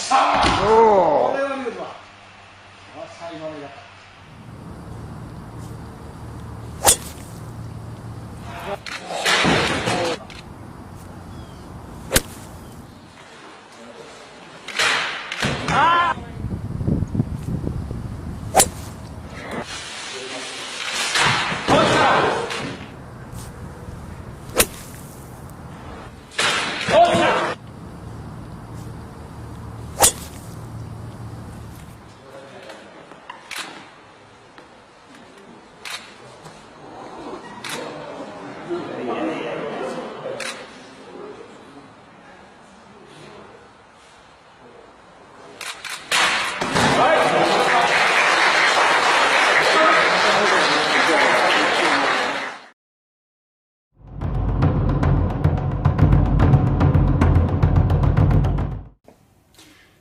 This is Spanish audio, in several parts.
これは見るわ。最後のやつ。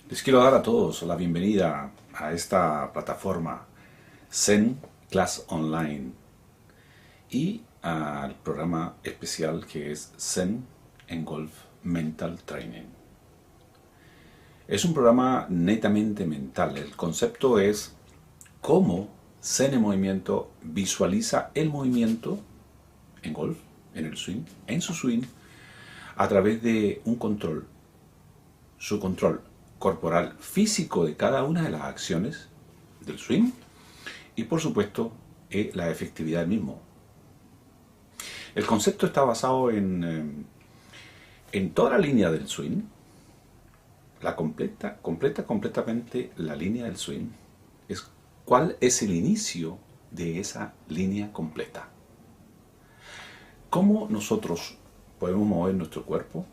Les quiero dar a todos la bienvenida a esta plataforma Zen Class Online y al programa especial que es Zen en Golf Mental Training. Es un programa netamente mental. El concepto es cómo Zen en movimiento visualiza el movimiento en golf, en el swing, en su swing, a través de un control, su control corporal físico de cada una de las acciones del swing y por supuesto la efectividad del mismo. El concepto está basado en toda la línea del swing, completamente la línea del swing. Es cuál es el inicio de esa línea completa. ¿Cómo nosotros podemos mover nuestro cuerpo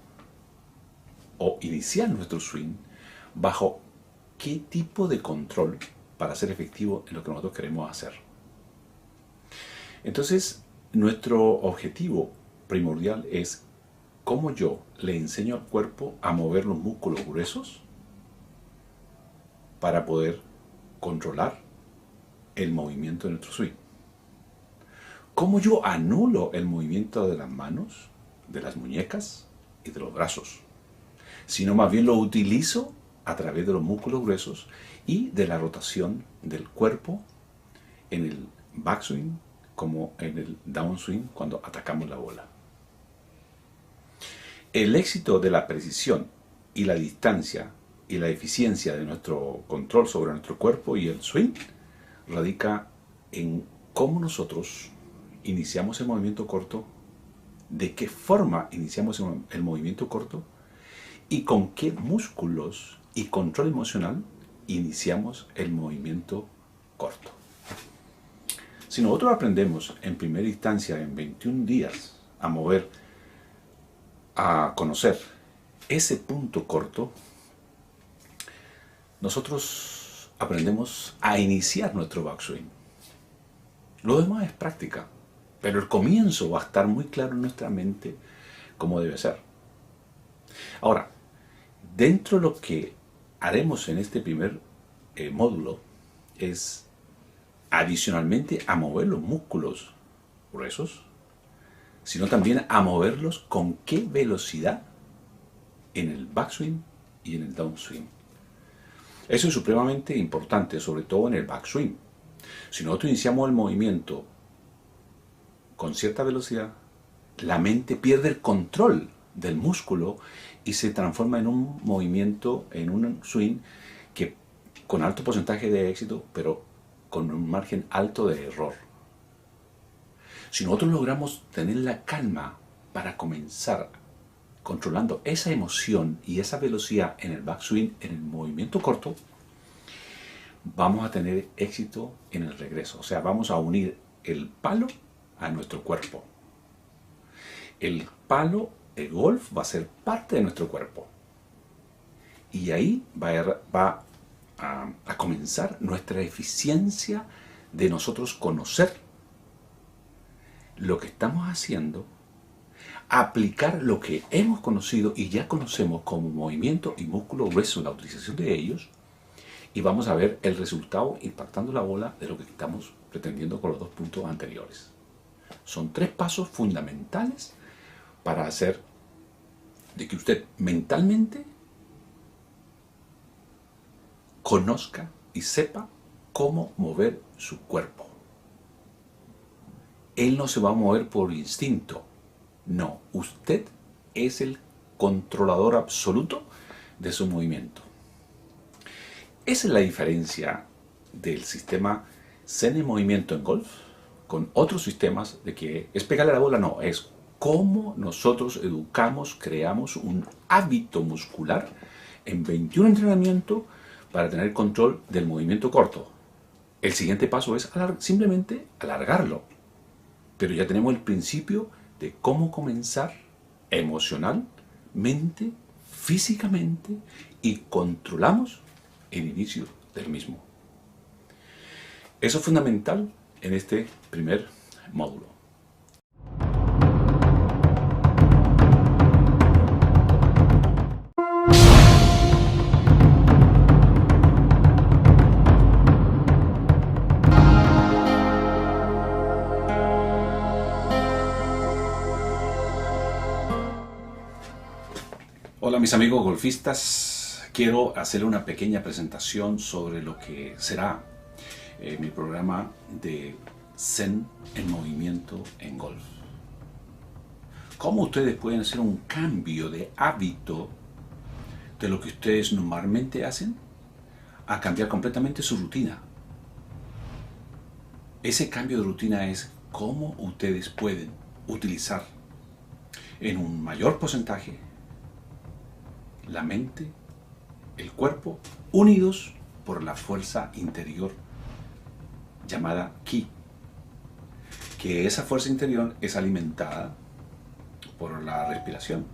o iniciar nuestro swing bajo qué tipo de control para ser efectivo en lo que nosotros queremos hacer? Entonces, nuestro objetivo primordial es cómo yo le enseño al cuerpo a mover los músculos gruesos para poder controlar el movimiento de nuestro swing. Cómo yo anulo el movimiento de las manos, de las muñecas y de los brazos, sino más bien lo utilizo a través de los músculos gruesos y de la rotación del cuerpo en el backswing como en el downswing cuando atacamos la bola. El éxito de la precisión y la distancia y la eficiencia de nuestro control sobre nuestro cuerpo y el swing radica en cómo nosotros iniciamos el movimiento corto, de qué forma iniciamos el movimiento corto y con qué músculos y control emocional iniciamos el movimiento corto. Si nosotros aprendemos en primera instancia en 21 días a mover, a conocer ese punto corto, nosotros aprendemos a iniciar nuestro backswing. Lo demás es práctica, pero el comienzo va a estar muy claro en nuestra mente cómo debe ser. Ahora, dentro de lo que haremos en este primer módulo es adicionalmente a mover los músculos gruesos, sino también a moverlos con qué velocidad en el backswing y en el downswing. Eso es supremamente importante, sobre todo en el backswing. Si nosotros iniciamos el movimiento con cierta velocidad, la mente pierde el control del músculo y se transforma en un movimiento, en un swing que con alto porcentaje de éxito, pero con un margen alto de error. Si nosotros logramos tener la calma para comenzar controlando esa emoción y esa velocidad en el backswing, en el movimiento corto, vamos a tener éxito en el regreso. O sea, vamos a unir el palo a nuestro cuerpo. El palo, el golf, va a ser parte de nuestro cuerpo. Y ahí va a comenzar nuestra eficiencia de nosotros conocer lo que estamos haciendo, aplicar lo que hemos conocido y ya conocemos como movimiento y músculo grueso, la utilización de ellos, y vamos a ver el resultado impactando la bola de lo que estamos pretendiendo con los dos puntos anteriores. Son 3 pasos fundamentales para hacer de que usted mentalmente conozca y sepa cómo mover su cuerpo. Él no se va a mover por instinto. No, usted es el controlador absoluto de su movimiento. Esa es la diferencia del sistema Zen en movimiento en golf con otros sistemas de que es pegarle a la bola. No, es cómo nosotros educamos, creamos un hábito muscular en 21 entrenamientos para tener control del movimiento corto. El siguiente paso es simplemente alargarlo. Pero ya tenemos el principio de cómo comenzar emocionalmente, físicamente, y controlamos el inicio del mismo. Eso es fundamental en este primer módulo. Hola mis amigos golfistas, quiero hacer una pequeña presentación sobre lo que será mi programa de Zen en movimiento en golf. Cómo ustedes pueden hacer un cambio de hábito de lo que ustedes normalmente hacen a cambiar completamente su rutina. Ese cambio de rutina es cómo ustedes pueden utilizar en un mayor porcentaje la mente, el cuerpo, unidos por la fuerza interior llamada Ki. Que esa fuerza interior es alimentada por la respiración,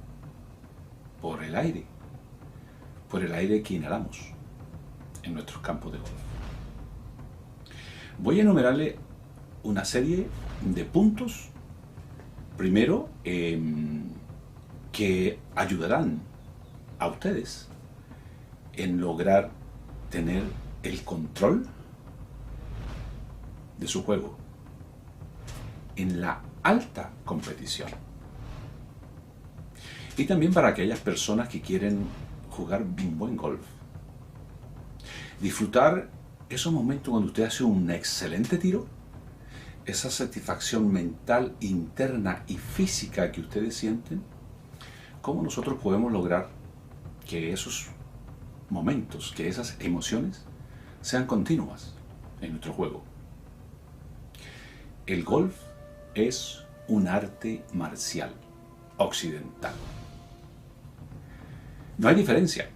por el aire que inhalamos en nuestros campos de golf. Voy a enumerarle una serie de puntos, primero, que ayudarán a ustedes en lograr tener el control de su juego en la alta competición. Y también para aquellas personas que quieren jugar un buen golf. Disfrutar esos momentos cuando usted hace un excelente tiro, esa satisfacción mental, interna y física que ustedes sienten, cómo nosotros podemos lograr que esos momentos, que esas emociones sean continuas en nuestro juego. El golf es un arte marcial occidental. No hay diferencia.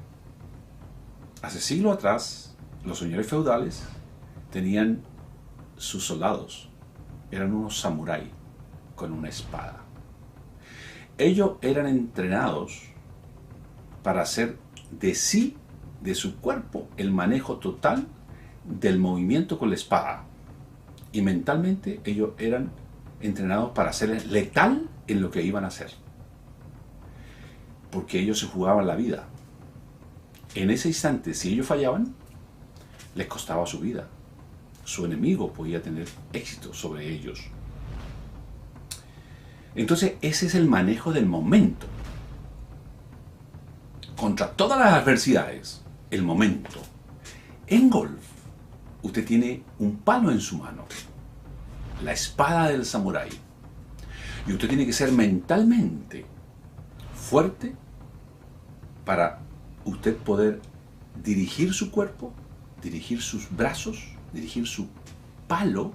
Hace siglos atrás, los señores feudales tenían sus soldados. Eran unos samuráis con una espada. Ellos eran entrenados para hacer de sí, de su cuerpo, el manejo total del movimiento con la espada. Y mentalmente ellos eran entrenados para ser letal en lo que iban a hacer. Porque ellos se jugaban la vida. En ese instante, si ellos fallaban, les costaba su vida. Su enemigo podía tener éxito sobre ellos. Entonces, ese es el manejo del momento. Contra todas las adversidades, el momento. En golf, usted tiene un palo en su mano, la espada del samurái. Y usted tiene que ser mentalmente fuerte para usted poder dirigir su cuerpo, dirigir sus brazos, dirigir su palo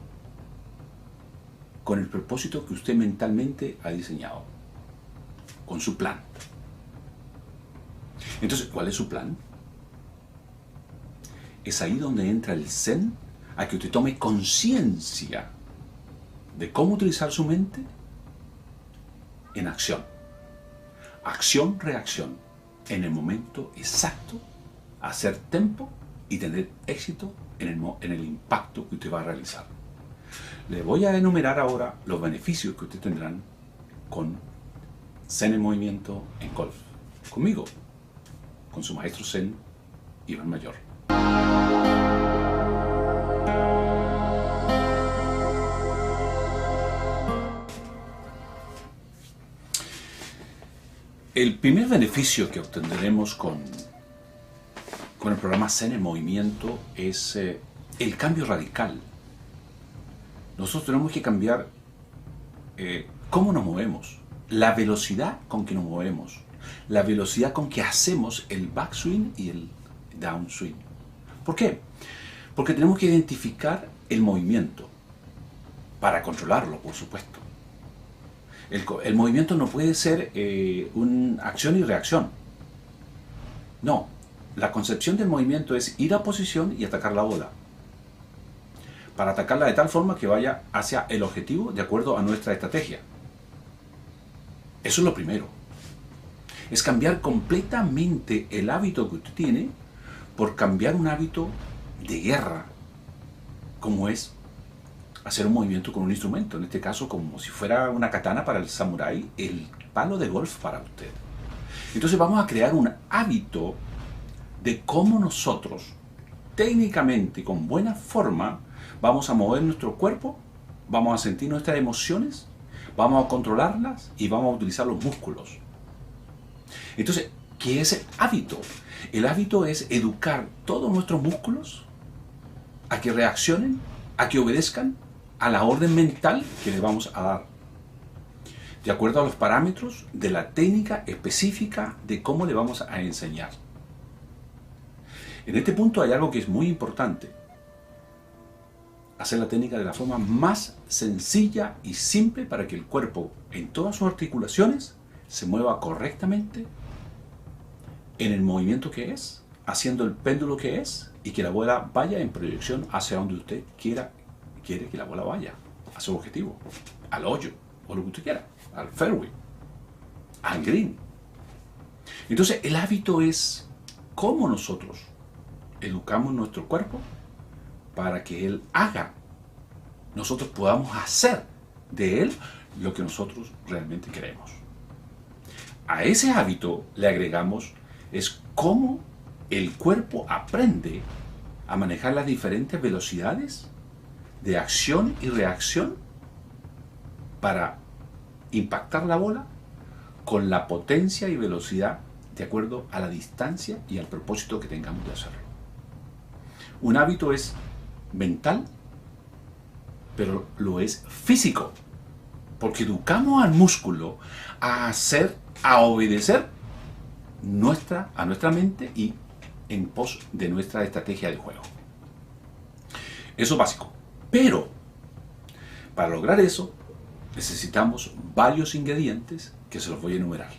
con el propósito que usted mentalmente ha diseñado, con su plan. Entonces, ¿cuál es su plan? Es ahí donde entra el Zen, a que usted tome conciencia de cómo utilizar su mente en acción. Acción, reacción, en el momento exacto, hacer tempo y tener éxito en el impacto que usted va a realizar. Le voy a enumerar ahora los beneficios que usted tendrán con Zen en movimiento en golf. Conmigo, con su maestro Zen, Iván Mayor. El primer beneficio que obtendremos con con el programa Zen en Movimiento es el cambio radical. Nosotros tenemos que cambiar cómo nos movemos, la velocidad con que nos movemos, la velocidad con que hacemos el backswing y el downswing. ¿Por qué? Porque tenemos que identificar el movimiento para controlarlo, por supuesto. El movimiento no puede ser una acción y reacción. No, la concepción del movimiento es ir a posición y atacar la bola. Para atacarla de tal forma que vaya hacia el objetivo de acuerdo a nuestra estrategia. Eso es lo primero. Es cambiar completamente el hábito que usted tiene por cambiar un hábito de guerra, como es hacer un movimiento con un instrumento, en este caso como si fuera una katana para el samurái, el palo de golf para usted. Entonces vamos a crear un hábito de cómo nosotros, técnicamente, con buena forma, vamos a mover nuestro cuerpo, vamos a sentir nuestras emociones, vamos a controlarlas y vamos a utilizar los músculos. Entonces, ¿qué es el hábito? El hábito es educar todos nuestros músculos a que reaccionen, a que obedezcan a la orden mental que les vamos a dar, de acuerdo a los parámetros de la técnica específica de cómo le vamos a enseñar. En este punto hay algo que es muy importante: hacer la técnica de la forma más sencilla y simple para que el cuerpo, en todas sus articulaciones, se mueva correctamente en el movimiento que es, haciendo el péndulo que es, y que la bola vaya en proyección hacia donde usted quiere que la bola vaya, a su objetivo, al hoyo, o lo que usted quiera, al fairway, al green. Entonces el hábito es cómo nosotros educamos nuestro cuerpo para que él haga, nosotros podamos hacer de él lo que nosotros realmente queremos. A ese hábito le agregamos es cómo el cuerpo aprende a manejar las diferentes velocidades de acción y reacción para impactar la bola con la potencia y velocidad de acuerdo a la distancia y al propósito que tengamos de hacerlo. Un hábito es mental, pero lo es físico, porque educamos al músculo a hacer, a obedecer a nuestra mente y en pos de nuestra estrategia de juego. Eso es básico. Pero para lograr eso necesitamos varios ingredientes que se los voy a enumerar.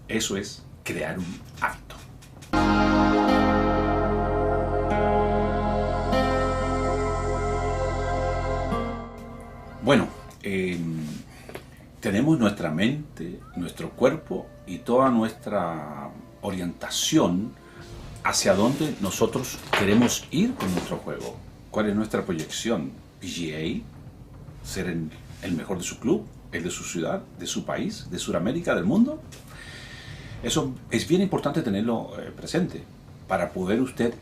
Eso es crear un hábito. Bueno, tenemos nuestra mente, nuestro cuerpo y toda nuestra orientación hacia dónde nosotros queremos ir con nuestro juego. ¿Cuál es nuestra proyección? PGA, ser el mejor de su club, el de su ciudad, de su país, de Sudamérica, del mundo. Eso es bien importante tenerlo presente para poder usted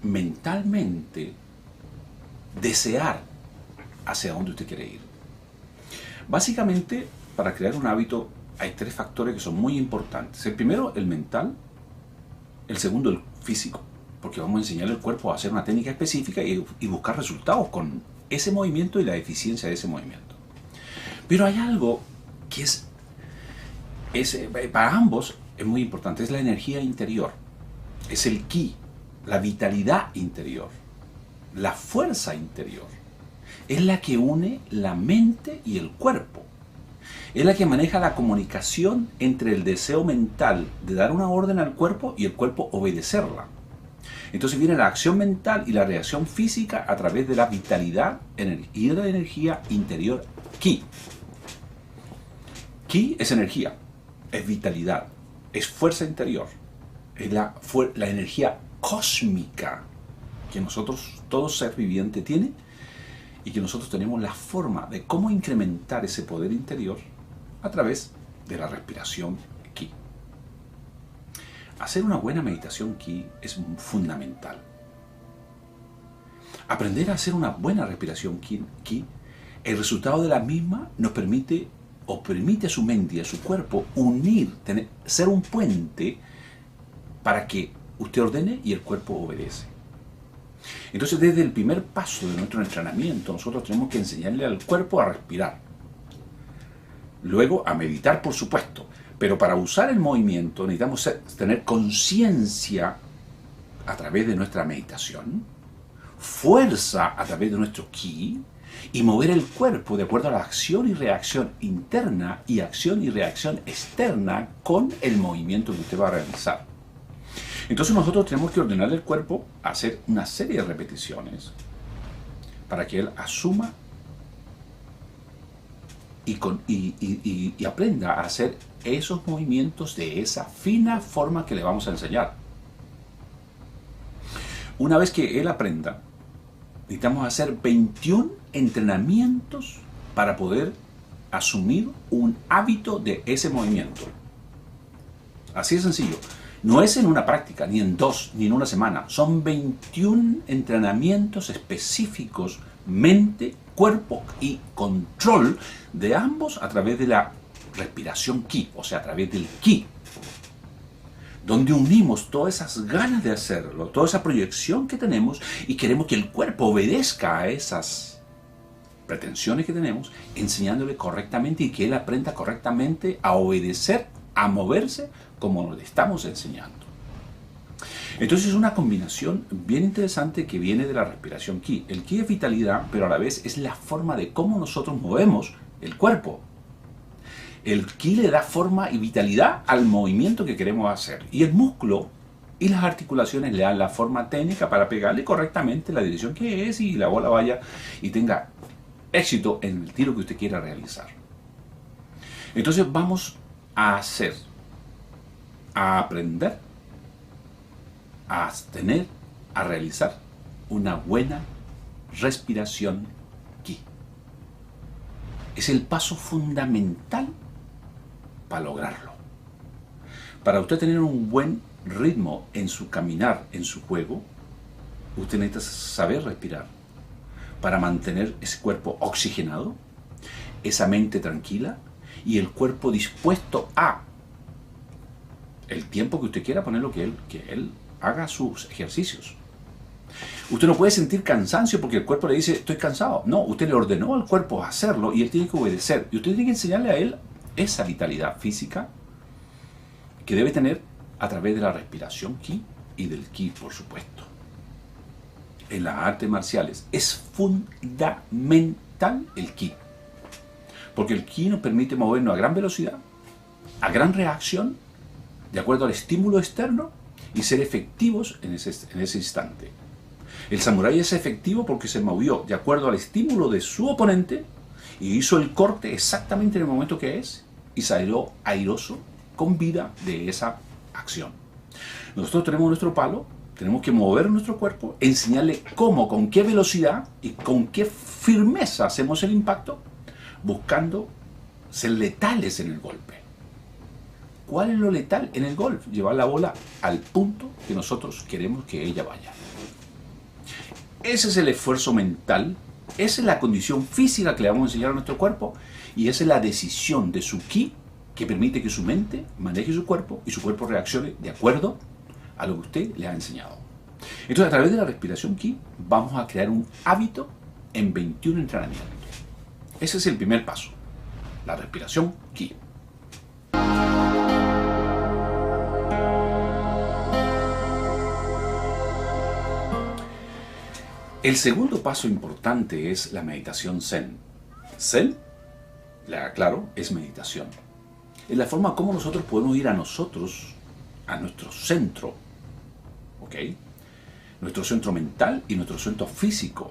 mentalmente desear hacia dónde usted quiere ir. Básicamente, para crear un hábito hay tres factores que son muy importantes. El primero, el mental. El segundo, el físico, porque vamos a enseñarle al cuerpo a hacer una técnica específica y buscar resultados con ese movimiento y la eficiencia de ese movimiento. Pero hay algo que es para ambos es muy importante, es la energía interior, es el ki, la vitalidad interior, la fuerza interior. Es la que une la mente y el cuerpo. Es la que maneja la comunicación entre el deseo mental de dar una orden al cuerpo y el cuerpo obedecerla. Entonces viene la acción mental y la reacción física a través de la vitalidad y de la energía interior ki. Ki es energía, es vitalidad, es fuerza interior, es la energía cósmica que nosotros, todo ser viviente tiene, y que nosotros tenemos la forma de cómo incrementar ese poder interior a través de la respiración ki. Hacer una buena meditación ki es fundamental. Aprender a hacer una buena respiración ki, el resultado de la misma nos permite a su mente y a su cuerpo unir, ser un puente para que usted ordene y el cuerpo obedece. Entonces, desde el primer paso de nuestro entrenamiento, nosotros tenemos que enseñarle al cuerpo a respirar. Luego, a meditar, por supuesto. Pero para usar el movimiento necesitamos tener conciencia a través de nuestra meditación, fuerza a través de nuestro ki, y mover el cuerpo de acuerdo a la acción y reacción interna y acción y reacción externa con el movimiento que usted va a realizar. Entonces nosotros tenemos que ordenarle al cuerpo a hacer una serie de repeticiones para que él asuma y aprenda a hacer esos movimientos de esa fina forma que le vamos a enseñar. Una vez que él aprenda, necesitamos hacer 21 entrenamientos para poder asumir un hábito de ese movimiento. Así de sencillo. No es en una práctica, ni en 2, ni en una semana. Son 21 entrenamientos específicos, mente, cuerpo y control de ambos a través de la respiración ki, o sea, a través del ki. Donde unimos todas esas ganas de hacerlo, toda esa proyección que tenemos y queremos que el cuerpo obedezca a esas pretensiones que tenemos, enseñándole correctamente y que él aprenda correctamente a obedecer, a moverse como le estamos enseñando. Entonces es una combinación bien interesante que viene de la respiración ki. El ki es vitalidad, pero a la vez es la forma de cómo nosotros movemos el cuerpo. El ki le da forma y vitalidad al movimiento que queremos hacer. Y el músculo y las articulaciones le dan la forma técnica para pegarle correctamente la dirección que es y la bola vaya y tenga éxito en el tiro que usted quiera realizar. Entonces vamos a hacer, a aprender, a tener, a realizar una buena respiración ki. Es el paso fundamental para lograrlo. Para usted tener un buen ritmo en su caminar, en su juego, usted necesita saber respirar para mantener ese cuerpo oxigenado, esa mente tranquila y el cuerpo dispuesto a el tiempo que usted quiera ponerlo que él haga sus ejercicios. Usted no puede sentir cansancio porque el cuerpo le dice estoy cansado. No, usted le ordenó al cuerpo hacerlo y él tiene que obedecer. Y usted tiene que enseñarle a él esa vitalidad física que debe tener a través de la respiración ki y del ki, por supuesto. En las artes marciales es fundamental el ki. Porque el ki nos permite movernos a gran velocidad, a gran reacción, de acuerdo al estímulo externo y ser efectivos en ese instante. El samurái es efectivo porque se movió de acuerdo al estímulo de su oponente y hizo el corte exactamente en el momento que es y salió airoso, con vida de esa acción. Nosotros tenemos nuestro palo, tenemos que mover nuestro cuerpo, enseñarle cómo, con qué velocidad y con qué firmeza hacemos el impacto, buscando ser letales en el golpe. ¿Cuál es lo letal en el golf? Llevar la bola al punto que nosotros queremos que ella vaya. Ese es el esfuerzo mental, esa es la condición física que le vamos a enseñar a nuestro cuerpo y esa es la decisión de su ki que permite que su mente maneje su cuerpo y su cuerpo reaccione de acuerdo a lo que usted le ha enseñado. Entonces, a través de la respiración ki vamos a crear un hábito en 21 entrenamientos. Ese es el primer paso, la respiración ki. El segundo paso importante es la meditación zen. Zen, le aclaro, es meditación. Es la forma como nosotros podemos ir a nosotros, a nuestro centro, ¿ok? Nuestro centro mental y nuestro centro físico.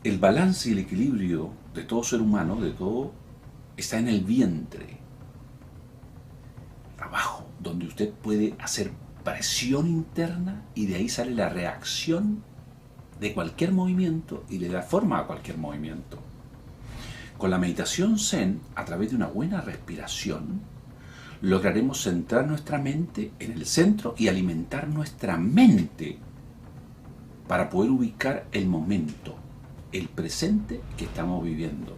El balance y el equilibrio de todo ser humano, de todo, está en el vientre, abajo, donde usted puede hacer presión interna y de ahí sale la reacción de cualquier movimiento y le da forma a cualquier movimiento. Con la meditación zen, a través de una buena respiración, lograremos centrar nuestra mente en el centro y alimentar nuestra mente para poder ubicar el momento, el presente que estamos viviendo.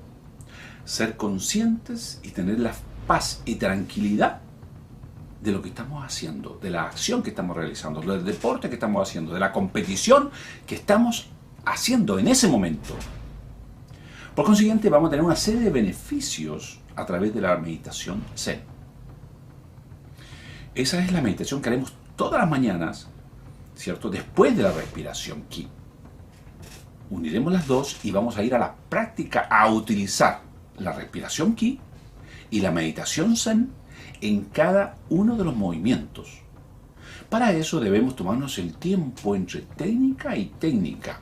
Ser conscientes y tener la paz y tranquilidad de lo que estamos haciendo, de la acción que estamos realizando, del deporte que estamos haciendo, de la competición que estamos haciendo en ese momento. Por consiguiente, vamos a tener una serie de beneficios a través de la meditación Zen. Esa es la meditación que haremos todas las mañanas, ¿cierto? Después de la respiración Qi. Uniremos las dos y vamos a ir a la práctica a utilizar la respiración Qi y la meditación Zen en cada uno de los movimientos. Para eso debemos tomarnos el tiempo entre técnica y técnica.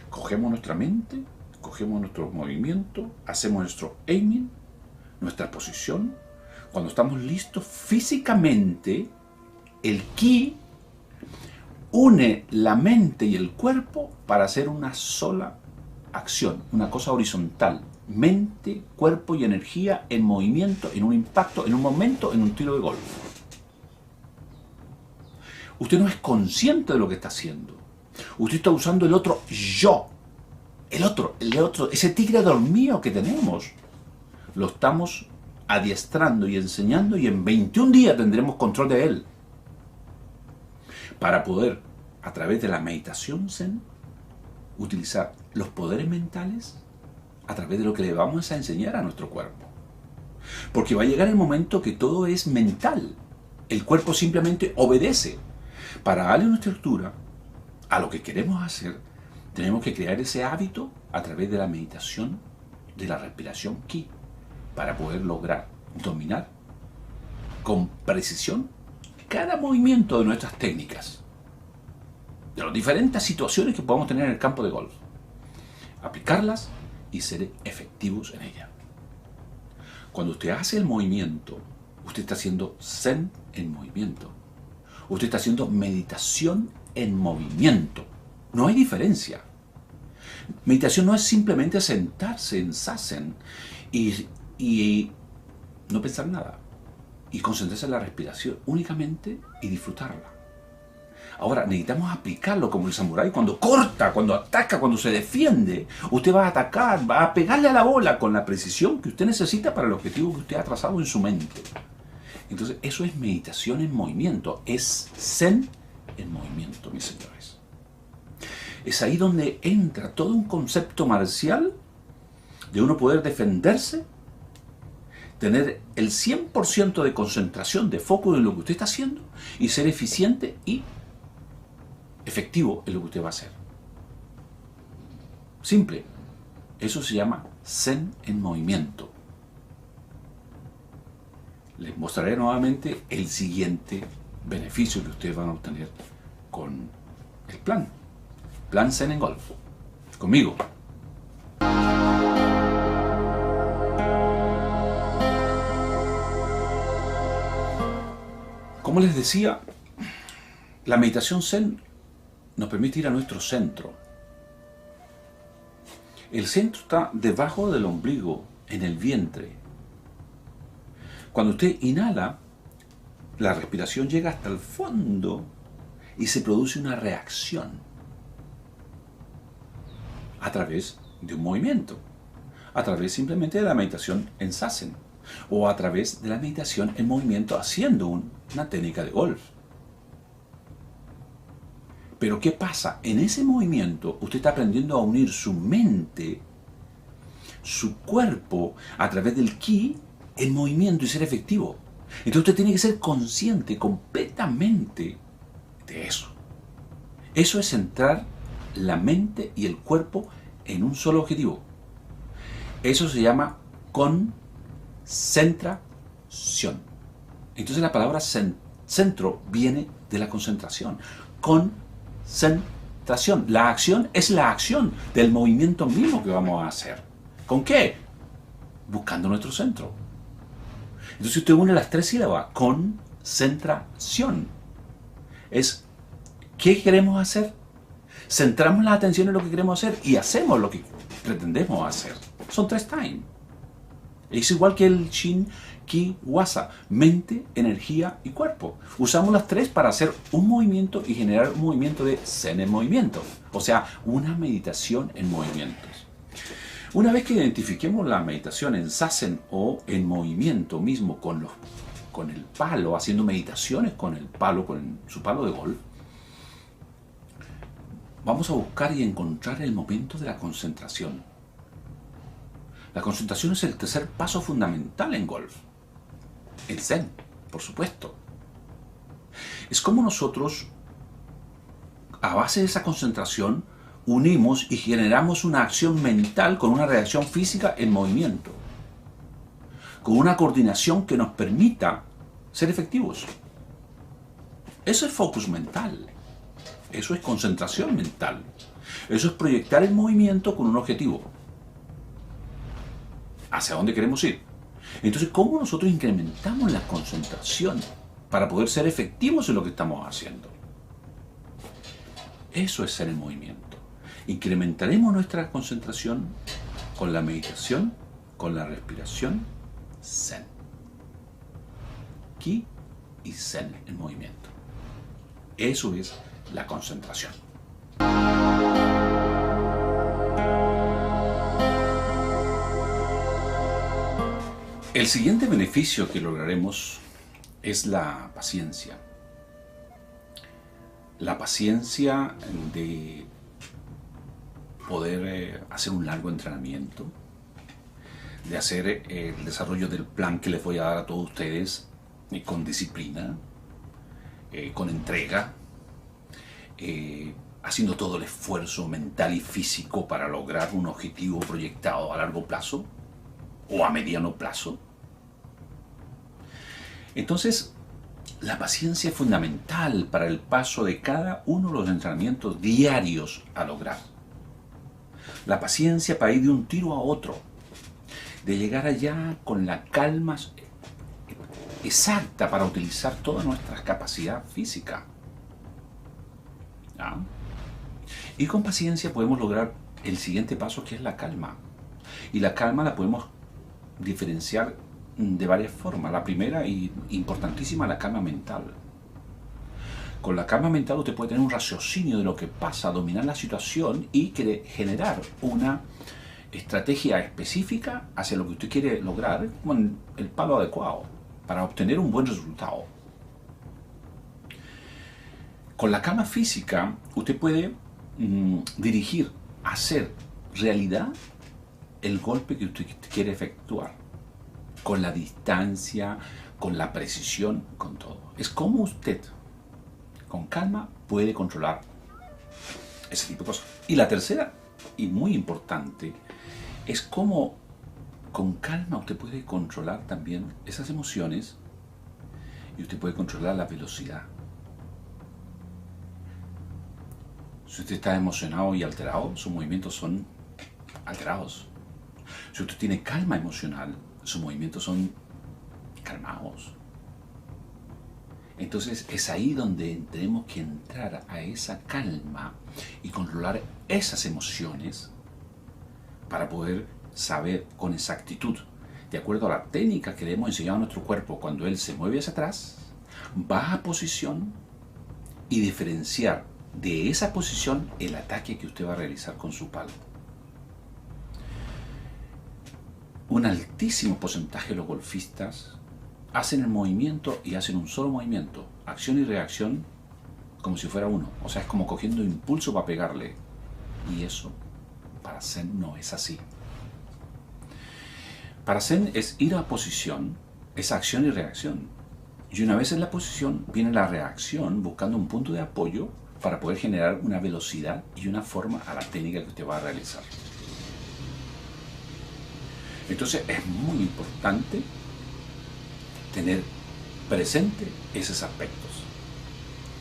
Cogemos nuestra mente, cogemos nuestro movimiento, hacemos nuestro aiming, nuestra posición. Cuando estamos listos físicamente, el Qi une la mente y el cuerpo para hacer una sola acción, una cosa horizontal. Mente, cuerpo y energía en movimiento, en un impacto, en un momento, en un tiro de golf. Usted no es consciente de lo que está haciendo. Usted está usando el otro yo. El otro, ese tigre dormido que tenemos. Lo estamos adiestrando y enseñando y en 21 días tendremos control de él. Para poder, a través de la meditación Zen, utilizar los poderes mentales a través de lo que le vamos a enseñar a nuestro cuerpo. Porque va a llegar el momento que todo es mental. El cuerpo simplemente obedece. Para darle una estructura a lo que queremos hacer, tenemos que crear ese hábito a través de la meditación, de la respiración Qi, para poder lograr dominar con precisión cada movimiento de nuestras técnicas, de las diferentes situaciones que podamos tener en el campo de golf. Aplicarlas y ser efectivos en ella. Cuando usted hace el movimiento, usted está haciendo Zen en movimiento. Usted está haciendo meditación en movimiento. No hay diferencia. Meditación no es simplemente sentarse en Zazen y no pensar nada. Y concentrarse en la respiración únicamente y disfrutarla. Ahora, necesitamos aplicarlo como el samurái cuando corta, cuando ataca, cuando se defiende. Usted va a atacar, va a pegarle a la bola con la precisión que usted necesita para el objetivo que usted ha trazado en su mente. Entonces, eso es meditación en movimiento, es Zen en movimiento, mis señores. Es ahí donde entra todo un concepto marcial de uno poder defenderse, tener el 100% de concentración, de foco en lo que usted está haciendo y ser eficiente y efectivo en lo que usted va a hacer. Simple. Eso se llama Zen en movimiento. Les mostraré nuevamente el siguiente beneficio que ustedes van a obtener con el plan. Plan Zen en Golf. Conmigo. Como les decía, la meditación Zen nos permite ir a nuestro centro. El centro está debajo del ombligo, en el vientre. Cuando usted inhala, la respiración llega hasta el fondo y se produce una reacción a través de un movimiento, a través simplemente de la meditación en Zazen o a través de la meditación en movimiento haciendo una técnica de golf. Pero ¿qué pasa? En ese movimiento usted está aprendiendo a unir su mente, su cuerpo, a través del Qi, en movimiento y ser efectivo. Entonces usted tiene que ser consciente completamente de eso. Eso es centrar la mente y el cuerpo en un solo objetivo. Eso se llama concentración. Entonces la palabra centro viene de la concentración. Concentración. La acción es la acción del movimiento mismo que vamos a hacer. ¿Con qué? Buscando nuestro centro. Entonces usted une las tres sílabas. Concentración. Es ¿qué queremos hacer? Centramos la atención en lo que queremos hacer y hacemos lo que pretendemos hacer. Son tres time. Es igual que el Shin, Ki, Wasa. Mente, energía y cuerpo. Usamos las tres para hacer un movimiento y generar un movimiento de Zen en movimiento. O sea, una meditación en movimientos. Una vez que identifiquemos la meditación en Zazen o en movimiento mismo con con el palo, haciendo meditaciones con el palo, con su palo de golf, vamos a buscar y encontrar el momento de la concentración. La concentración es el tercer paso fundamental en golf. El Zen, por supuesto. Es como nosotros, a base de esa concentración, unimos y generamos una acción mental con una reacción física en movimiento, con una coordinación que nos permita ser efectivos. Eso es focus mental. Eso es concentración mental. Eso es proyectar el movimiento con un objetivo. ¿Hacia dónde queremos ir? Entonces, ¿cómo nosotros incrementamos la concentración para poder ser efectivos en lo que estamos haciendo? Eso es ser en movimiento. Incrementaremos nuestra concentración con la meditación, con la respiración Zen. Ki y Zen en movimiento. Eso es la concentración. El siguiente beneficio que lograremos es la paciencia. La paciencia de poder hacer un largo entrenamiento, de hacer el desarrollo del plan que les voy a dar a todos ustedes con disciplina, con entrega, haciendo todo el esfuerzo mental y físico para lograr un objetivo proyectado a largo plazo o a mediano plazo. Entonces, la paciencia es fundamental para el paso de cada uno de los entrenamientos diarios a lograr. La paciencia para ir de un tiro a otro, de llegar allá con la calma exacta para utilizar toda nuestra capacidad física. ¿Ah? Y con paciencia podemos lograr el siguiente paso, que es la calma. Y la calma la podemos diferenciar de varias formas. La primera y importantísima, la calma mental. Con la calma mental usted puede tener un raciocinio de lo que pasa, dominar la situación y generar una estrategia específica hacia lo que usted quiere lograr con el palo adecuado para obtener un buen resultado. Con la calma física usted puede dirigir, hacer realidad el golpe que usted quiere efectuar, con la distancia, con la precisión, con todo. Es como usted, con calma, puede controlar ese tipo de cosas. Y la tercera, y muy importante, es cómo con calma usted puede controlar también esas emociones y usted puede controlar la velocidad. Si usted está emocionado y alterado, sus movimientos son alterados. Si usted tiene calma emocional, sus movimientos son calmados. Entonces es ahí donde tenemos que entrar a esa calma y controlar esas emociones para poder saber con exactitud, de acuerdo a la técnica que le hemos enseñado a nuestro cuerpo, cuando él se mueve hacia atrás, va a posición y diferenciar de esa posición el ataque que usted va a realizar con su palo. Un altísimo porcentaje de los golfistas hacen el movimiento y hacen un solo movimiento, acción y reacción, como si fuera uno. O sea, es como cogiendo impulso para pegarle. Y eso, para Zen, no es así. Para Zen es ir a posición, es acción y reacción. Y una vez en la posición, viene la reacción buscando un punto de apoyo para poder generar una velocidad y una forma a la técnica que usted va a realizar. Entonces es muy importante tener presente esos aspectos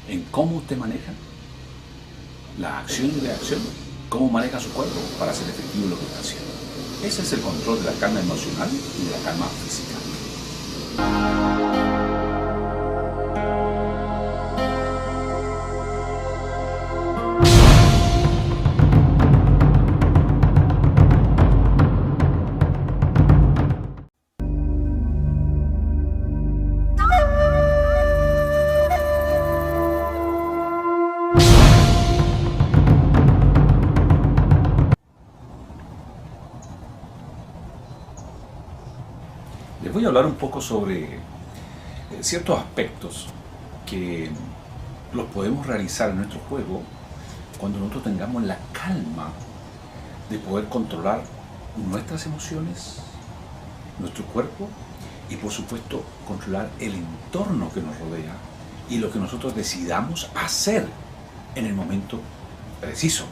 en cómo usted maneja la acción y reacción, cómo maneja su cuerpo para hacer efectivo lo que está haciendo. Ese es el control de la calma emocional y de la calma física. Les voy a hablar un poco sobre ciertos aspectos que los podemos realizar en nuestro juego cuando nosotros tengamos la calma de poder controlar nuestras emociones, nuestro cuerpo y por supuesto controlar el entorno que nos rodea y lo que nosotros decidamos hacer en el momento preciso.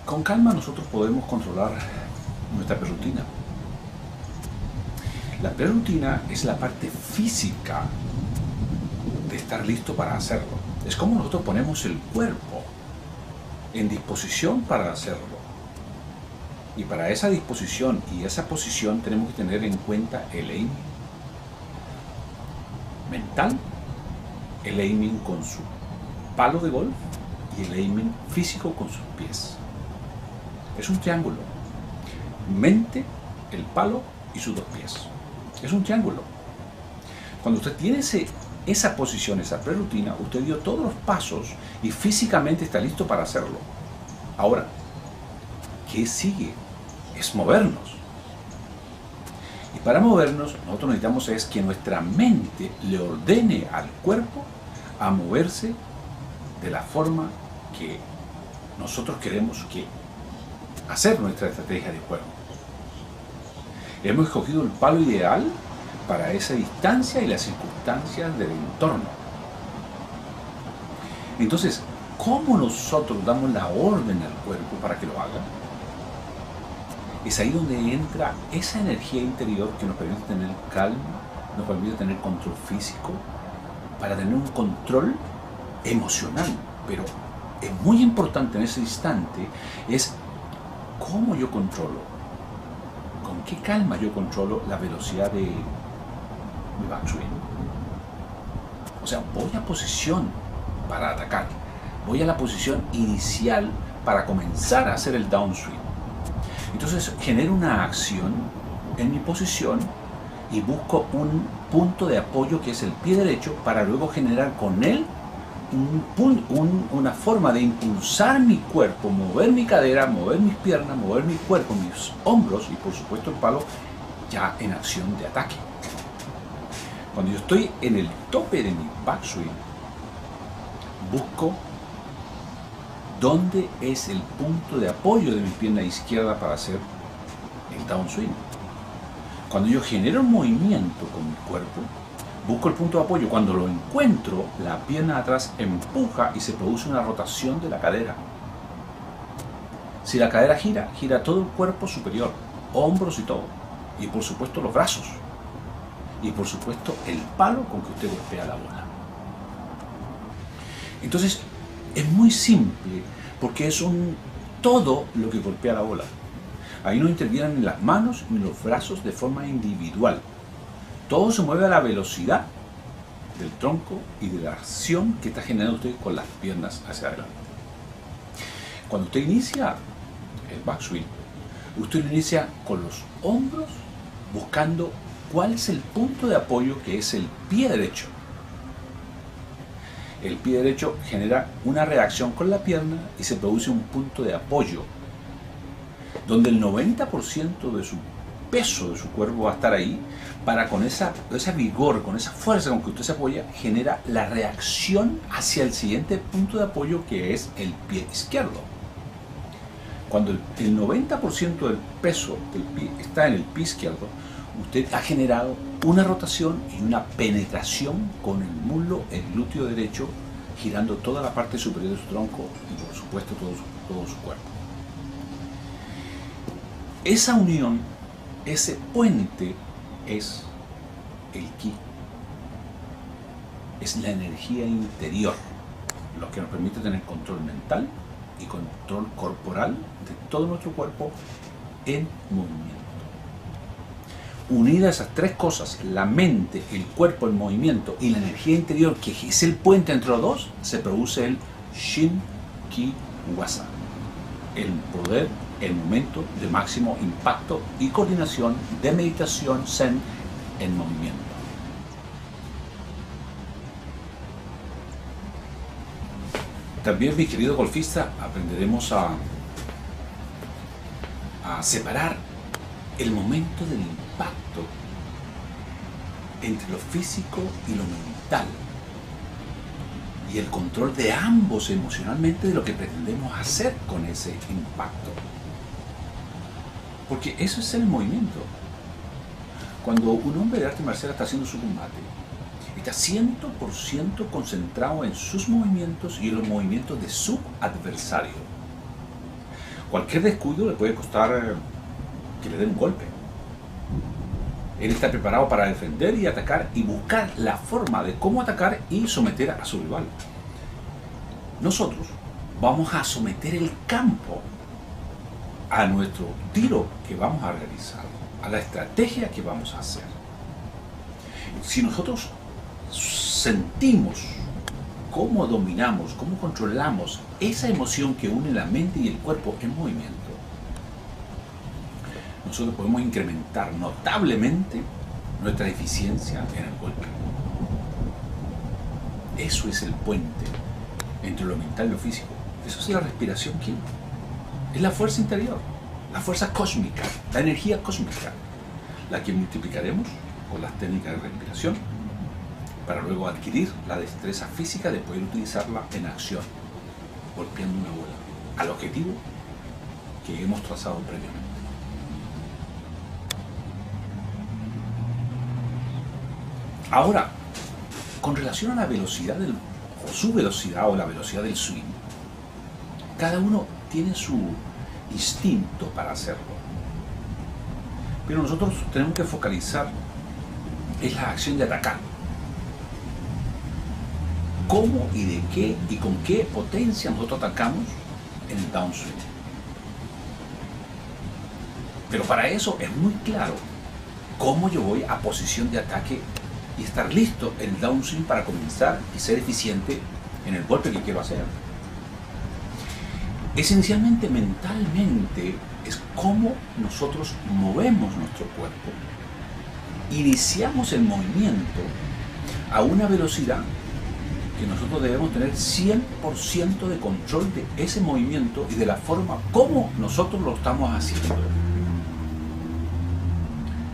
Con calma nosotros podemos controlar nuestra prerutina. La prerutina es la parte física de estar listo para hacerlo. Es como nosotros ponemos el cuerpo en disposición para hacerlo. Y para esa disposición y esa posición tenemos que tener en cuenta el aiming mental, el aiming con su palo de golf y el aiming físico con sus pies. Es un triángulo. Mente, el palo y sus dos pies. Es un triángulo. Cuando usted tiene esa posición, esa prerutina, usted dio todos los pasos y físicamente está listo para hacerlo. Ahora, ¿qué sigue? Es movernos. Y para movernos, nosotros necesitamos es que nuestra mente le ordene al cuerpo a moverse de la forma que nosotros queremos que hacer nuestra estrategia de juego. Hemos escogido el palo ideal para esa distancia y las circunstancias del entorno. Entonces, ¿cómo nosotros damos la orden al cuerpo para que lo haga? Es ahí donde entra esa energía interior que nos permite tener calma, nos permite tener control físico, para tener un control emocional. Pero es muy importante en ese instante es cómo yo controlo, con qué calma yo controlo la velocidad de mi backswing. O sea, voy a posición para atacar, voy a la posición inicial para comenzar a hacer el downswing. Entonces genero una acción en mi posición y busco un punto de apoyo que es el pie derecho para luego generar con él una forma de impulsar mi cuerpo, mover mi cadera, mover mis piernas, mover mi cuerpo, mis hombros y por supuesto el palo ya en acción de ataque. Cuando yo estoy en el tope de mi backswing, busco dónde es el punto de apoyo de mi pierna izquierda para hacer el downswing. Cuando yo genero un movimiento con mi cuerpo, busco el punto de apoyo. Cuando lo encuentro, la pierna de atrás empuja y se produce una rotación de la cadera. Si la cadera gira, gira todo el cuerpo superior, hombros y todo. Y por supuesto los brazos. Y por supuesto el palo con que usted golpea la bola. Entonces, es muy simple porque es un todo lo que golpea la bola. Ahí no intervienen ni las manos ni los brazos de forma individual. Todo se mueve a la velocidad del tronco y de la acción que está generando usted con las piernas hacia adelante. Cuando usted inicia el backswing, usted lo inicia con los hombros buscando cuál es el punto de apoyo que es el pie derecho. El pie derecho genera una reacción con la pierna y se produce un punto de apoyo donde el 90% de su peso de su cuerpo va a estar ahí para con esa vigor, con esa fuerza con que usted se apoya, genera la reacción hacia el siguiente punto de apoyo que es el pie izquierdo. Cuando el 90% del peso del pie está en el pie izquierdo, usted ha generado una rotación y una penetración con el muslo, el glúteo derecho, girando toda la parte superior de su tronco y por supuesto todo su cuerpo. Esa unión, ese puente es el ki, es la energía interior, lo que nos permite tener control mental y control corporal de todo nuestro cuerpo en movimiento. Unidas esas tres cosas, la mente, el cuerpo, el movimiento y la energía interior, que es el puente entre los dos, se produce el Shin Ki Wasa, el poder, el momento de máximo impacto y coordinación de meditación Zen en movimiento. También, mi querido golfista, aprenderemos a separar el momento del impacto entre lo físico y lo mental, y el control de ambos emocionalmente de lo que pretendemos hacer con ese impacto. Porque eso es el movimiento. Cuando un hombre de arte marcial está haciendo su combate, está 100% concentrado en sus movimientos y en los movimientos de su adversario. Cualquier descuido le puede costar que le den un golpe. Él está preparado para defender y atacar y buscar la forma de cómo atacar y someter a su rival. Nosotros vamos a someter el campo a nuestro tiro que vamos a realizar, a la estrategia que vamos a hacer. Si nosotros sentimos cómo dominamos, cómo controlamos esa emoción que une la mente y el cuerpo en movimiento, nosotros podemos incrementar notablemente nuestra eficiencia en el golpe. Eso es el puente entre lo mental y lo físico. Eso es la respiración química. Es la fuerza interior, la fuerza cósmica, la energía cósmica, la que multiplicaremos con las técnicas de respiración para luego adquirir la destreza física de poder utilizarla en acción, golpeando una bola al objetivo que hemos trazado previamente. Ahora, con relación a la velocidad o su velocidad o la velocidad del swing, cada uno tiene su instinto para hacerlo. Pero nosotros tenemos que focalizar en la acción de atacar. ¿Cómo y de qué y con qué potencia nosotros atacamos en el downswing? Pero para eso es muy claro cómo yo voy a posición de ataque y estar listo en el downswing para comenzar y ser eficiente en el golpe que quiero hacer. Esencialmente, mentalmente, es cómo nosotros movemos nuestro cuerpo. Iniciamos el movimiento a una velocidad que nosotros debemos tener 100% de control de ese movimiento y de la forma como nosotros lo estamos haciendo.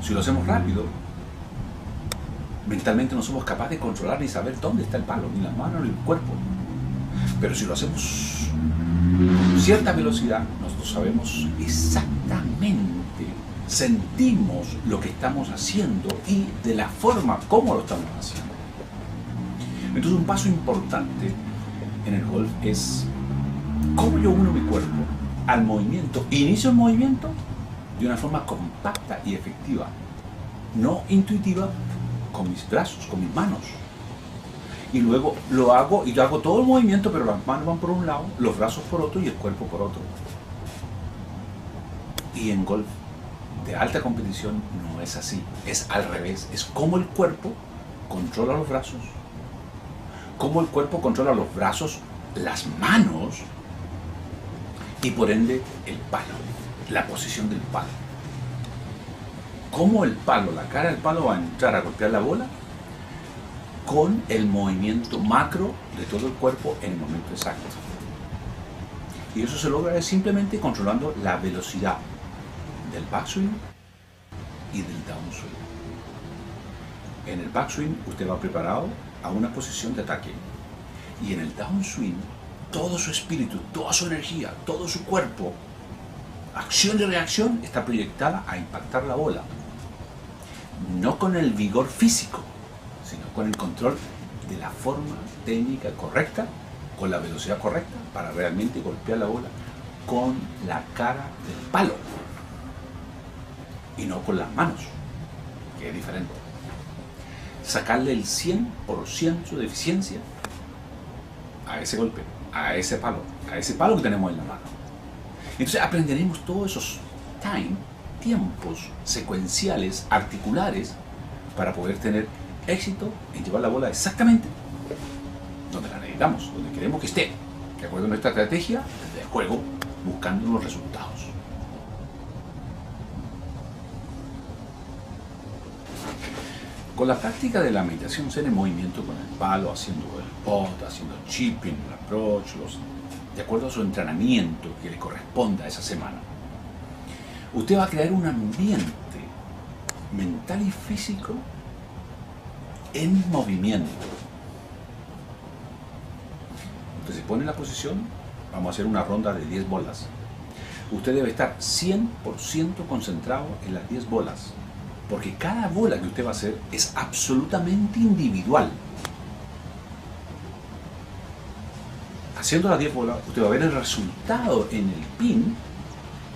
Si lo hacemos rápido, mentalmente no somos capaces de controlar ni saber dónde está el palo, ni la mano, ni el cuerpo. Pero si lo hacemos con cierta velocidad, nosotros sabemos exactamente, sentimos lo que estamos haciendo y de la forma como lo estamos haciendo. Entonces, un paso importante en el golf es cómo yo uno mi cuerpo al movimiento. Inicio el movimiento de una forma compacta y efectiva, no intuitiva, con mis brazos, con mis manos. Y luego lo hago y yo hago todo el movimiento, pero las manos van por un lado, los brazos por otro y el cuerpo por otro. Y en golf de alta competición no es así, es al revés. Es como el cuerpo controla los brazos, como el cuerpo controla los brazos, las manos y por ende el palo, la posición del palo. Cómo el palo, la cara del palo va a entrar a golpear la bola con el movimiento macro de todo el cuerpo en el momento exacto. Y eso se logra simplemente controlando la velocidad del backswing y del downswing. En el backswing usted va preparado a una posición de ataque y en el downswing todo su espíritu, toda su energía, todo su cuerpo, acción y reacción está proyectada a impactar la bola, no con el vigor físico, sino con el control de la forma técnica correcta, con la velocidad correcta para realmente golpear la bola con la cara del palo y no con las manos, que es diferente. Sacarle el 100% de eficiencia a ese golpe, a ese palo que tenemos en la mano. Entonces aprenderemos todos esos tiempos secuenciales, articulares, para poder tener éxito en llevar la bola exactamente donde la necesitamos, donde queremos que esté, de acuerdo a nuestra estrategia de juego, buscando los resultados. Con la práctica de la meditación zen en movimiento con el palo, haciendo el pot, haciendo el chipping, el approach, de acuerdo a su entrenamiento que le corresponda a esa semana, usted va a crear un ambiente mental y físico en movimiento. Usted se pone en la posición, vamos a hacer una ronda de 10 bolas. Usted debe estar 100% concentrado en las 10 bolas, porque cada bola que usted va a hacer es absolutamente individual. Haciendo las 10 bolas, usted va a ver el resultado en el pin,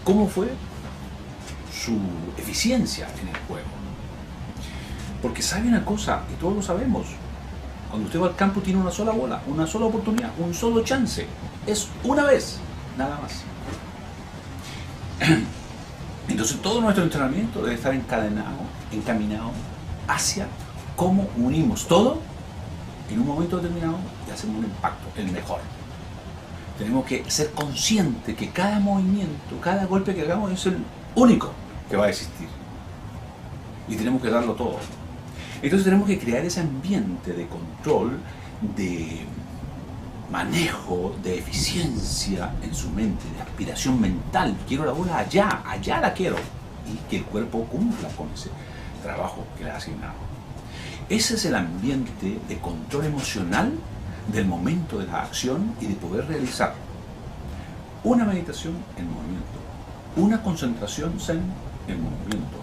cómo fue su eficiencia en el juego. Porque sabe una cosa, y todos lo sabemos, cuando usted va al campo tiene una sola bola, una sola oportunidad, un solo chance. Es una vez, nada más. Entonces todo nuestro entrenamiento debe estar encaminado hacia cómo unimos todo en un momento determinado y hacemos un impacto, el mejor. Tenemos que ser conscientes que cada movimiento, cada golpe que hagamos es el único que va a existir. Y tenemos que darlo todo. Entonces tenemos que crear ese ambiente de control, de manejo, de eficiencia en su mente, de aspiración mental. Quiero la bola allá, allá la quiero. Y que el cuerpo cumpla con ese trabajo que le ha asignado. Ese es el ambiente de control emocional del momento de la acción y de poder realizar una meditación en movimiento, una concentración zen en movimiento,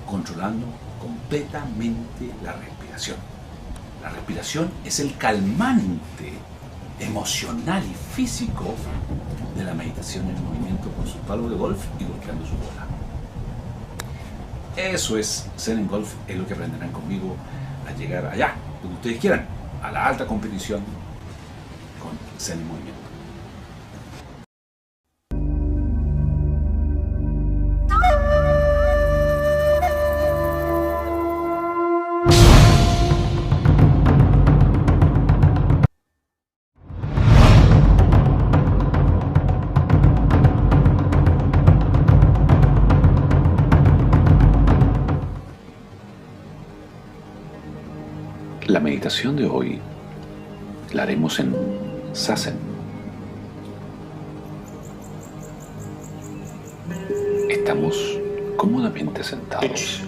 controlando completamente la respiración. La respiración es el calmante emocional y físico de la meditación en movimiento con su palo de golf y golpeando su bola. Eso es Zen en Golf, es lo que aprenderán conmigo a llegar allá, donde ustedes quieran, a la alta competición con Zen en movimiento. La meditación de hoy la haremos en Zazen. Estamos cómodamente sentados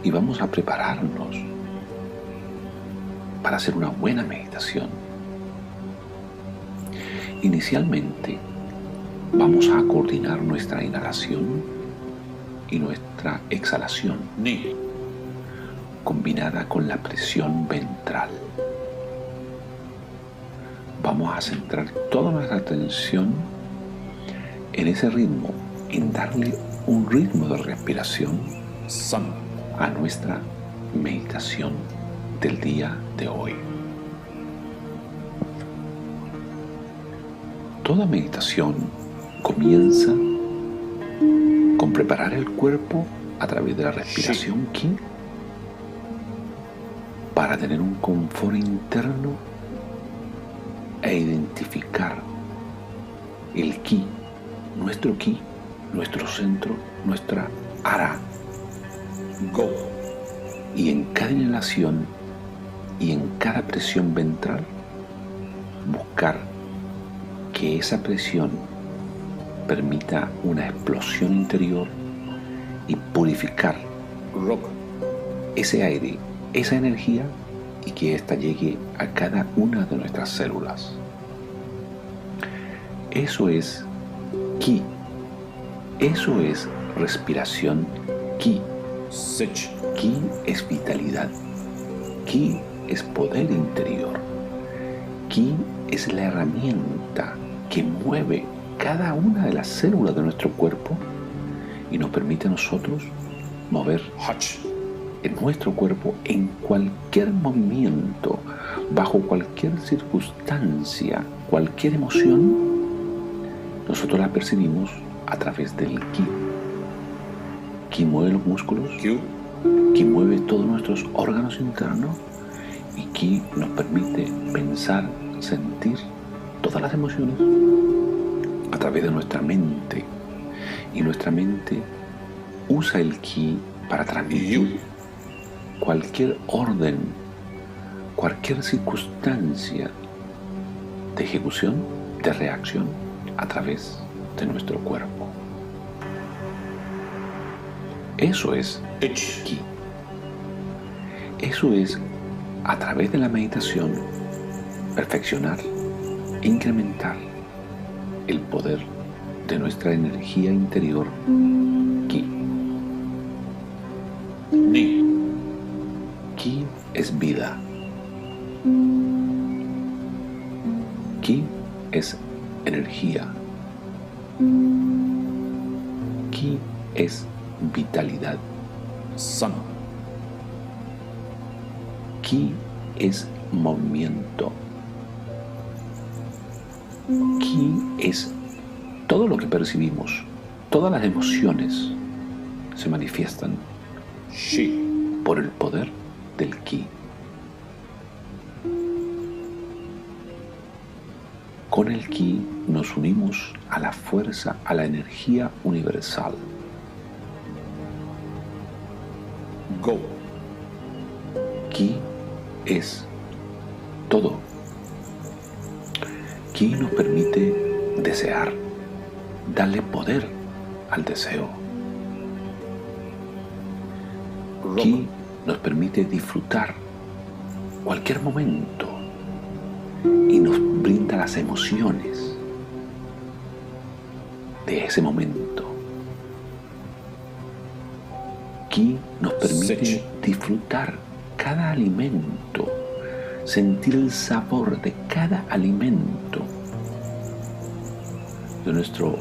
y vamos a prepararnos para hacer una buena meditación. Inicialmente vamos a coordinar nuestra inhalación y nuestra exhalación, combinada con la presión ventral. Vamos a centrar toda nuestra atención en ese ritmo, en darle un ritmo de respiración a nuestra meditación del día de hoy. Toda meditación comienza con preparar el cuerpo a través de la respiración Ki para tener un confort interno e identificar el Ki, nuestro centro, nuestra Ara, Go. Y en cada inhalación y en cada presión ventral, buscar que esa presión permita una explosión interior y purificar ese aire, esa energía, y que ésta llegue a cada una de nuestras células. Eso es Ki. Eso es respiración Ki. Ki es vitalidad. Ki es poder interior. Ki es la herramienta que mueve cada una de las células de nuestro cuerpo y nos permite a nosotros mover en nuestro cuerpo en cualquier movimiento, bajo cualquier circunstancia, cualquier emoción, nosotros la percibimos a través del Ki. Ki mueve los músculos, Ki mueve todos nuestros órganos internos y Ki nos permite pensar, sentir todas las emociones a través de nuestra mente. Y nuestra mente usa el Ki para transmitir cualquier orden, cualquier circunstancia de ejecución, de reacción a través de nuestro cuerpo. Eso es Ki. Eso es, a través de la meditación, perfeccionar, incrementar el poder de nuestra energía interior, Ki. Ni. Ki es vida. Ki es energía. Ki es vitalidad. San. Ki es movimiento. Ki es todo lo que percibimos. Todas las emociones se manifiestan Shi. por el poder del Ki. Con el Ki nos unimos a la fuerza, a la energía universal. Go. Ki es todo. Ki nos permite desear, darle poder al deseo. Ki nos permite disfrutar cualquier momento y nos brinda las emociones de ese momento. Ki nos permite disfrutar cada alimento, sentir el sabor de cada alimento de nuestro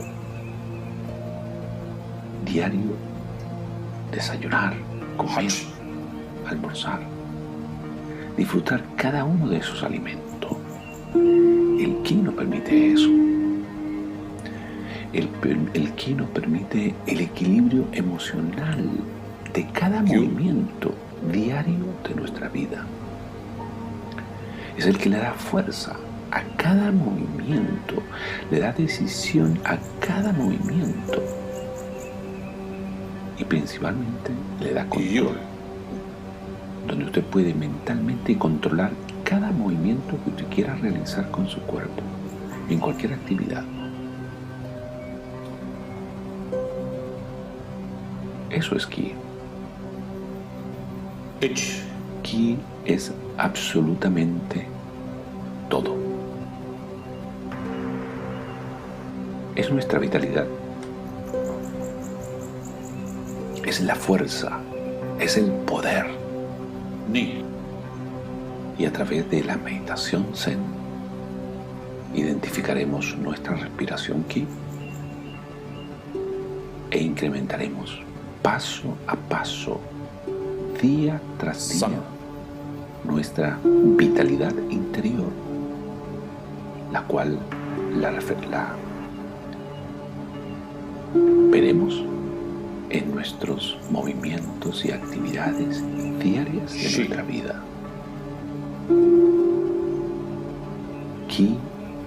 diario, desayunar, comer, almorzar, disfrutar cada uno de esos alimentos. El Ki nos permite eso. El Ki nos permite el equilibrio emocional de cada movimiento diario de nuestra vida. Es el que le da fuerza a cada movimiento, le da decisión a cada movimiento y principalmente le da control, donde usted puede mentalmente controlar cada movimiento que usted quiera realizar con su cuerpo en cualquier actividad. Eso es Ki. Ki es absolutamente todo. Es nuestra vitalidad. Es la fuerza. Es el poder. Ni. Y a través de la meditación Zen identificaremos nuestra respiración Ki e incrementaremos paso a paso, día tras día, nuestra vitalidad interior, la cual la veremos en nuestros movimientos y actividades diarias de nuestra vida. Ki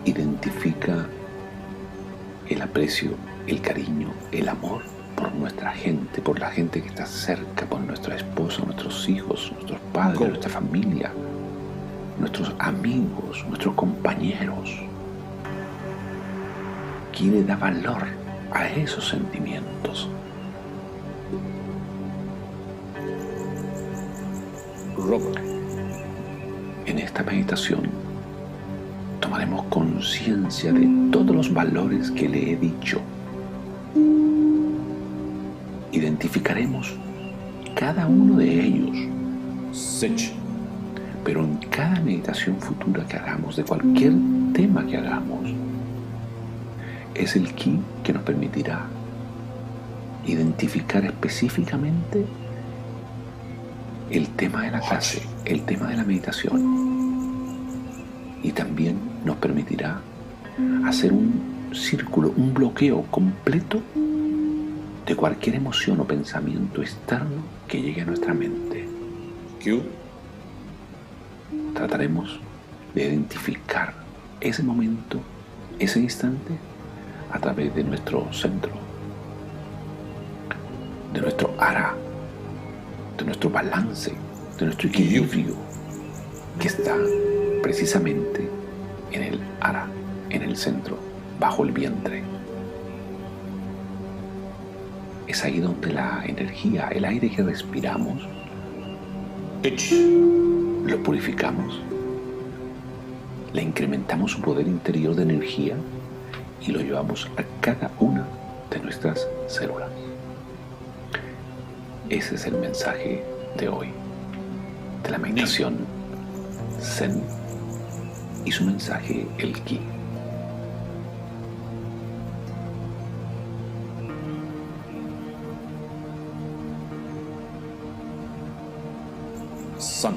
identifica el aprecio, el cariño, el amor por nuestra gente, por la gente que está cerca, por nuestra esposa, nuestros hijos, nuestros padres, nuestra familia, nuestros amigos, nuestros compañeros. Ki le da valor a esos sentimientos. En esta meditación tomaremos conciencia de todos los valores que le he dicho. Identificaremos cada uno de ellos. Pero en cada meditación futura que hagamos, de cualquier tema que hagamos, es el Ki que nos permitirá identificar específicamente el tema de la clase, el tema de la meditación. Y también nos permitirá hacer un círculo, un bloqueo completo de cualquier emoción o pensamiento externo que llegue a nuestra mente. Trataremos de identificar ese momento, ese instante, a través de nuestro centro, de nuestro ara, de nuestro balance, de nuestro equilibrio, que está precisamente en el ara, en el centro, bajo el vientre. Es ahí donde la energía, el aire que respiramos, Lo purificamos, le incrementamos su poder interior de energía y lo llevamos a cada una de nuestras células. Ese es el mensaje de hoy, de la meditación Zen y su mensaje, el Ki. Sun.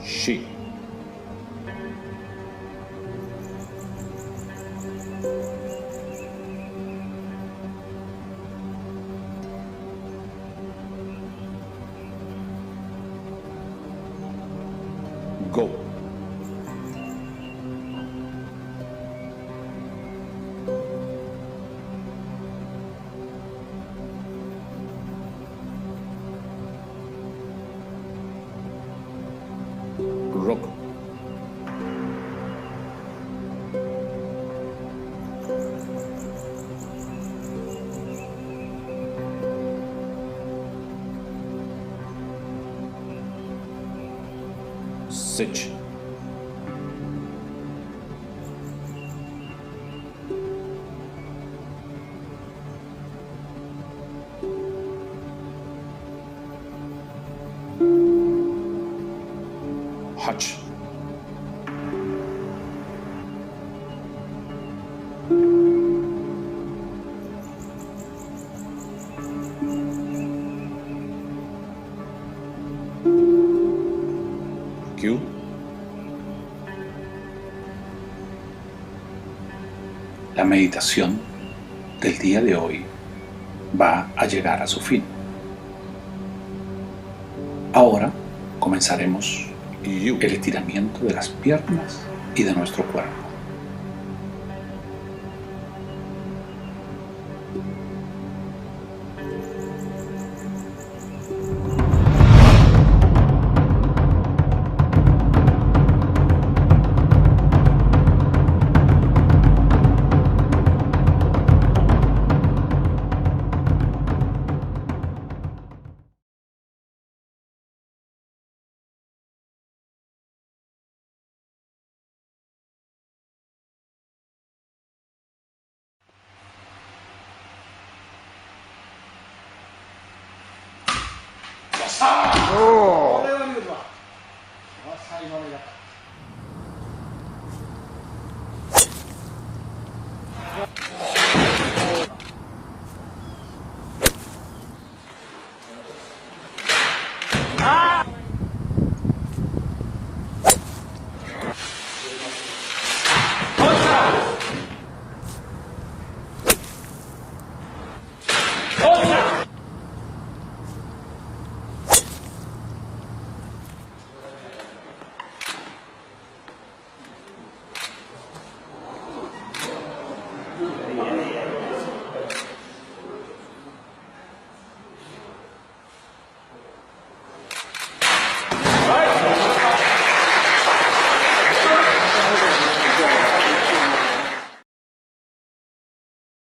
Shi. Go. Rock. Sich. Hutch. Q. La meditación del día de hoy va a llegar a su fin. Ahora comenzaremos el estiramiento de las piernas y de nuestro cuerpo. Oh!